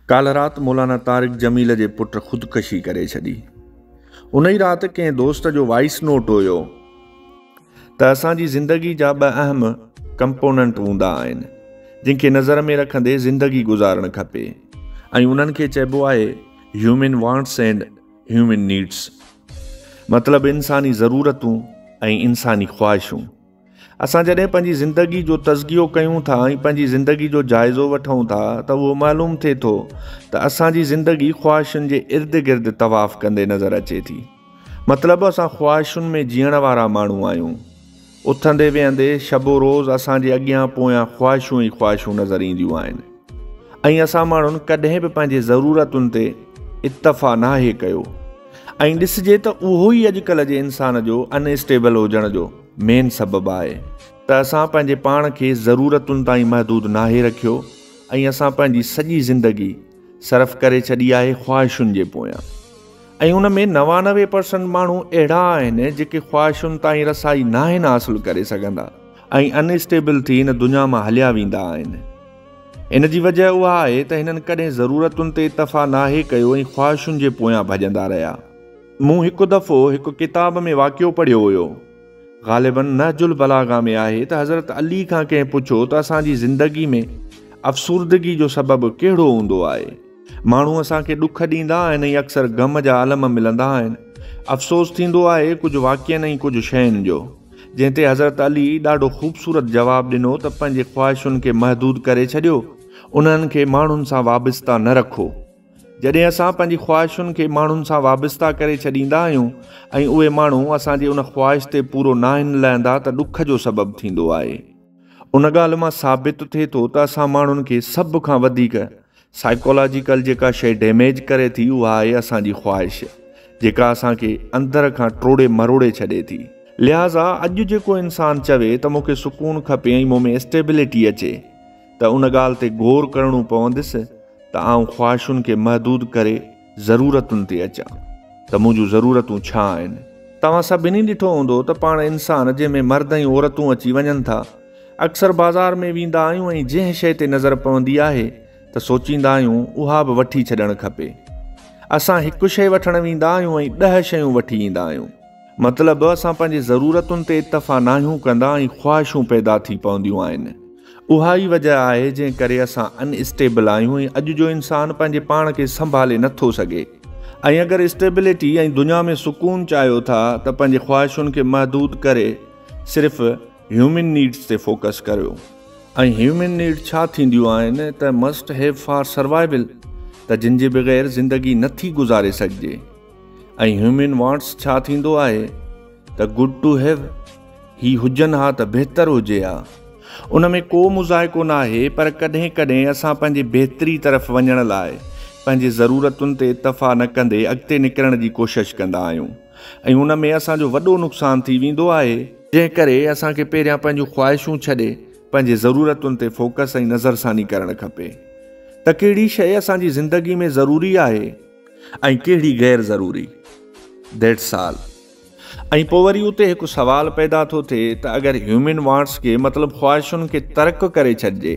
काल्ह राति मौलाना तारिक जमील जे पुट ख़ुदकशी करे छॾी। उन ई राति कंहिं दोस्त जो वॉइस नोट हुयो त असांजी ज़िंदगी जा ॿ अहम कंपोनेंट हूंदा आहिनि जिनखे नज़र में रखंदे ज़िंदगी गुज़ारणु खपे, ऐं उन्हनि खे चइबो आहे human wants and human needs, मतिलबु इंसानी ज़रूरतूं ऐं इंसानी ख़्वाहिशूं। असां जॾहिं पंहिंजी ज़िंदगी जो तज़कियो कयूं था ऐं पंहिंजी ज़िंदगी जो जाइज़ो वठूं था त उहो मालूम थिए थो त असांजी ज़िंदगी ख़्वाहिशुनि जे इर्द गिर्द तवाफ़ कंदे नज़र अचे थी। मतिलबु असां ख़्वाहिशुनि में जीअण वारा माण्हू आहियूं। उथंदे वेहंदे शबो रोज़ असांजे अॻियां पोयां ख़्वाहिशूं ई ख़्वाहिशूं नज़र ईंदियूं आहिनि, ऐं असां माण्हुनि कॾहिं बि पंहिंजे ज़रूरतुनि ते इत्तफ़ा नाहे कयो। ऐं ॾिसिजे त उहो ई अॼुकल्ह जे इंसान जो अनस्टेबल हुजण जो मेन सबबु आहे त असां पंहिंजे पाण खे ज़रूरतुनि ताईं महदूद नाहे रखियो ऐं असां पंहिंजी सॼी ज़िंदगी सर्फ़ करे छॾी आहे ख़्वाहिशुनि जे पोयां। ऐं उन में 99% माण्हू अहिड़ा आहिनि जेके ख़्वाहिशुनि ताईं रसाई नाहिनि हासिलु करे सघंदा ऐं अनस्टेबल थी हिन दुनिया मां हलिया वेंदा आहिनि। इन जी वजह उहा आहे त हिननि कॾहिं ज़रूरतुनि ते इत्तफ़ा नाहे कयो ऐं ख़्वाहिशुनि जे पोयां भॼंदा रहिया। मूं हिकु दफ़ो हिकु किताब में वाक़ियो पढ़ियो हुयो, ग़ालिबन नहजुल बलागा में आहे त हज़रत अली खां कंहिं पुछो त असांजी ज़िंदगी में अफ़सुर्दगी जो सबबु कहिड़ो हूंदो आहे। माण्हू असांखे ॾुख ॾींदा आहिनि ऐं अक्सर ग़म जा आलम मिलंदा आहिनि। अफ़सोस थींदो आहे कुझु वाक़िअनि ऐं कुझु शयुनि जो, जंहिं ते हज़रत अली ॾाढो ख़ूबसूरत जवाबु ॾिनो त पंहिंजे ख़्वाहिशुनि खे महदूद करे छॾियो, उन्हनि खे माण्हुनि सां वाबस्ता न रखो। जॾहिं असां पंहिंजी ख़्वाहिशुनि खे माण्हुनि सां वाबस्ता करे छॾींदा आहियूं ऐं उहे माण्हू असांजे उन ख़्वाहिश ते पूरो न आहिनि लहंदा त ॾुख जो सबबु थींदो आहे। उन ॻाल्हि मां साबित थिए थो त असां माण्हुनि खे सभ खां वधीक साइकोलॉजिकल जेका शइ डैमेज करे थी उहा आहे असांजी ख़्वाहिश, जेका असांखे अंदर खां टोड़े मरोड़े छॾे थी। लिहाज़ा अॼु जेको इंसानु चवे त मूंखे सुकून खपे ऐं मूं में स्टेबिलिटी अचे त उन ॻाल्हि ते गौर करणो पवंदुसि त आउं ख़्वाहिशुनि खे महदूद करे ज़रूरतुनि ते अचां त मुंहिंजूं ज़रूरतूं छा आहिनि। तव्हां सभिनी ॾिठो हूंदो त पाण इंसान जंहिंमें मर्द ऐं औरतूं अची वञनि था, अक्सर बाज़ार में वेंदा आहियूं ऐं जंहिं शइ ते नज़र पवंदी आहे त सोचींदा आहियूं उहा बि वठी छॾणु खपे। असां हिकु शइ वठणु वेंदा आहियूं ऐं 10 शयूं वठी ईंदा आहियूं। मतिलबु असां पंहिंजे ज़रूरतुनि ते इत्तफ़ा नाहियूं कंदा ऐं ख़्वाहिशूं पैदा थी पवंदियूं आहिनि। उहा ई वजह आहे जंहिं करे असां अनस्टेबल आहियूं ऐं अॼु जो इंसानु पंहिंजे पाण खे संभाले नथो सघे। ऐं अगरि स्टेबिलिटी ऐं दुनिया में सुकून चाहियो था त पंहिंजे ख़्वाहिशुनि खे महदूद करे सिर्फ़ु ह्यूमन नीड्स ते फोकस करियो। ऐं ह्यूमन नीड छा थींदियूं आहिनि त मस्ट हैव फॉर सर्वाइवल, त जिन जे बग़ैर ज़िंदगी नथी गुज़ारे सघिजे। ऐं ह्यूमन वांट्स छा थींदो आहे त गुड टू हैव, ही हुजनि हा त बहितर हुजे हा। उन में को मुज़ाइको न आहे, पर कॾहिं कॾहिं असां पंहिंजे बहितरी तरफ़ वञण लाइ पंहिंजे ज़रूरतुनि ते इत्तफ़ा न कंदे अॻिते निकिरण जी कोशिशि कंदा आहियूं ऐं उन में असांजो वॾो नुक़सानु थी वेंदो आहे, जंहिं करे असांखे पहिरियां पंहिंजूं ख़्वाहिशूं छॾे पंहिंजे ज़रूरतुनि ते फोकस ऐं नज़रसानी करणु खपे त कहिड़ी शइ असांजी ज़िंदगी में ज़रूरी आहे ऐं कहिड़ी गैर ज़रूरी। That's all. ऐं पोइ वरी उते हिकु सवाल पैदा थो थिए त अगरि ह्यूमन वांट्स खे मतिलबु ख़्वाहिशुनि खे तर्क करे छॾिजे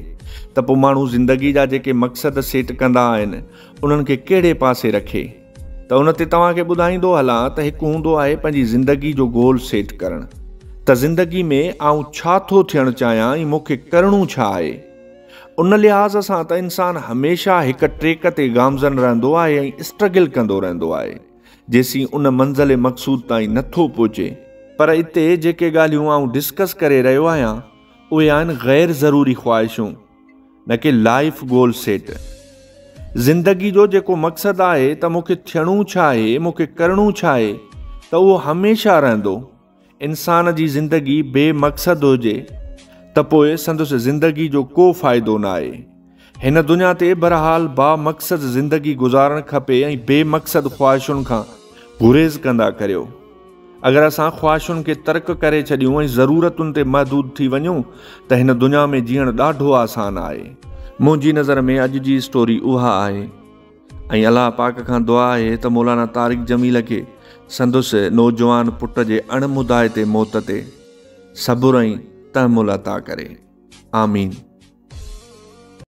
त पोइ माण्हू ज़िंदगी जा जेके मक़सद सेट कंदा आहिनि उन्हनि खे कहिड़े पासे रखे। त उन ते तव्हांखे ॿुधाईंदो हलां त हिकु हूंदो आहे पंहिंजी ज़िंदगी जो गोल सेट करणु, त ज़िंदगी में आउं छा थो थियणु चाहियां ऐं मूंखे करिणो छा आहे। उन लिहाज़ सां त इंसानु हमेशह हिकु ट्रेक ते गामज़न रहंदो आहे ऐं स्ट्रगल कंदो रहंदो आहे जेसीं उन मंज़िल मक़सूद ताईं नथो पहुचे। पर इते जेके ॻाल्हियूं आउं डिस्कस करे रहियो आहियां उहे आहिनि गैर ज़रूरी ख़्वाहिशूं, न कि लाइफ गोल सेट। ज़िंदगी जो जेको मक़सदु आहे त मूंखे थियणो छा आहे, मूंखे करिणो छा आहे, त उहो हमेशह रहंदो। इंसान जी ज़िंदगी बेमक़सद हुजे त पोइ संदसि ज़िंदगी जो को फ़ाइदो न आहे। हिन दुनिया ते बहरहाल बामक़सद ज़िंदगी गुज़ारणु खपे ऐं बेमक़सद ख़्वाहिशुनि खां गुरेज़ कंदा करियो। अगरि असां ख़्वाहिशुनि खे तर्क करे छॾियूं ऐं ज़रूरतुनि ते महदूद थी वञूं त हिन दुनिया में जीअणु ॾाढो आसान आहे। मुंहिंजी नज़र में अॼु जी स्टोरी उहा आहे ऐं अलाह पाक खां दुआ आहे त मौलाना तारिक जमील खे संदसि नौजवान पुट जे अणमुदाइते मौत ते सब्र ऐं तहमुल अता करे। आमीन।